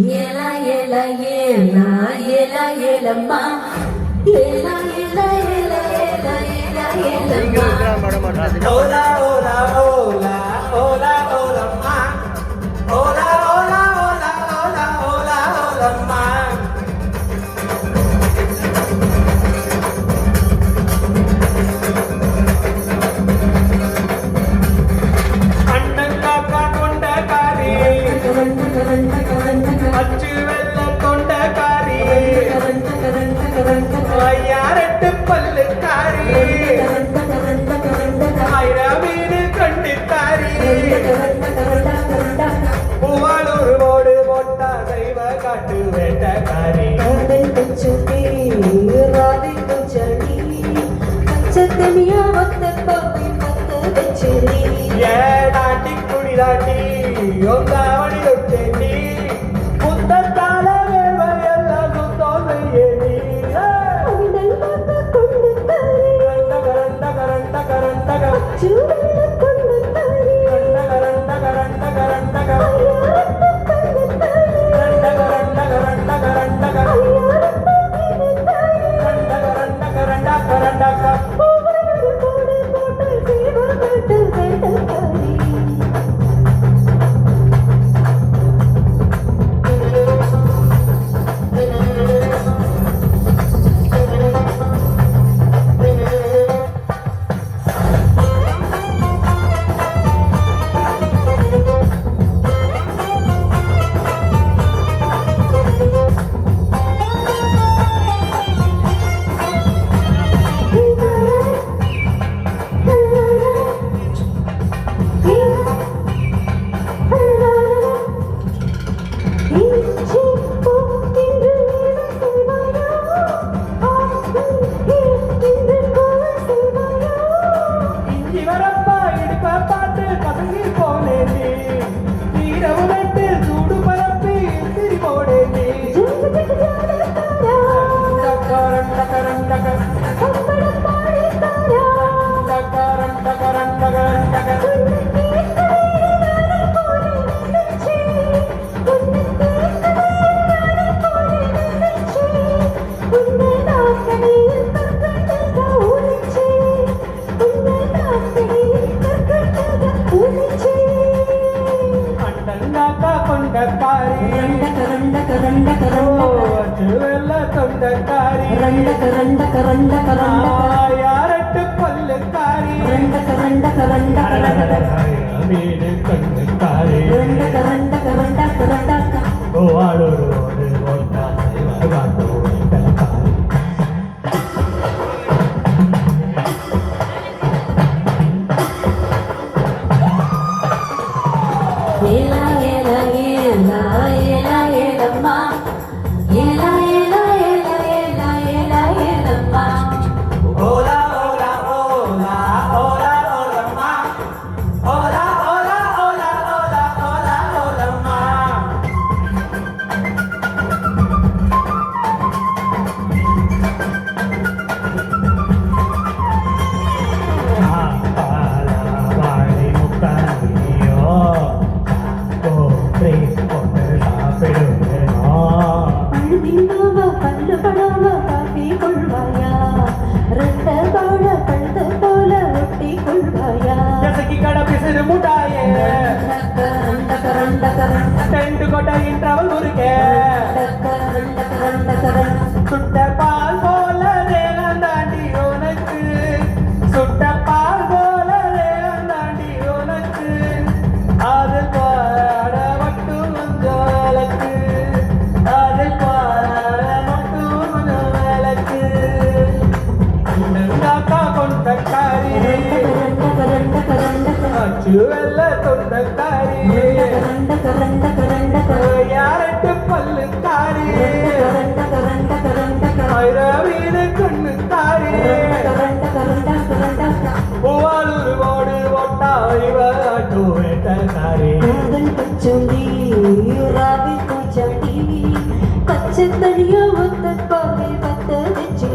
Yela yela yela yela yela ma yela yela yela yela yela yela ma Hola hola hola hola hola ma Hola hola hola hola hola hola ma அண்ணன் காக்கா கொண்டக்காரி அச்சு வெள்ள கொண்டக்காரி ஐயாரெட்டு பல்லுக்காரி ஆயிரம் வீடு கண்டித்தாரி பூவாளூர் ஓடு போட்டா தெய்வ காட்டு வேட்டக்காரி ஏடாட்டி குடிதாட்டி ஒந்தாவடி ஒட்டேண்டி புத்தத்தால வேர்வை எல்லாம் சுத்தம் செய்யடி கரண்ட கரண்ட கரண்ட யாரட்டு பல்லுக்காரி மீது கண்ணுக்காரி கோவாளூர் ஓடு ஓட்டா காட்டு வேட்டக்காரி yela yela yela yela yela ma yela yela yela yela yela yela ma hola hola hola hola hola ma hola hola hola hola hola hola ma வாழை முக்காரியோ பல்லு படாம காப்பி கொள்வாயா ரெட்ட பாட பழுத போல ஒட்டி கொள்வாயா கடை பிசிறு முட்டாயே கரண்ட கரண்ட கரண்ட டென்ட் கொட்டையின் டிராவல் முருகே கரண்ட கரண்ட கரண்ட சுட்ட பால் போல வேலம் தாண்டி உனக்கு சுட்ட பால் போல வேலம் தாண்டி உனக்கு அது பாட மட்டும் கொஞ்சம் விளக்கு அது பாட மட்டும் கொஞ்சம் விளக்கு காக்கா கொண்டக்காரி அச்சு வெள்ள தொண்டக்காரி யாரட்டு பல்லுக்காரி வீடு கண்ணுக்காரி பூவாளூர் ஓடு ஓட்டா இவாட்டு வேட்டக்காரி பச்சை தனியா ஒத்த பாவை பத்த வச்சு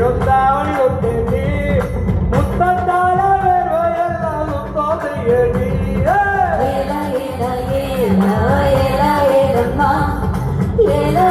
எழுத்தாவணி ஒட்டேடி முத்தத்தால வேர்வையெல்லாம் சுத்தம் செய்யடி ஏலா ஏலா ஏலா ஏலா ஏலம்மா ஏலா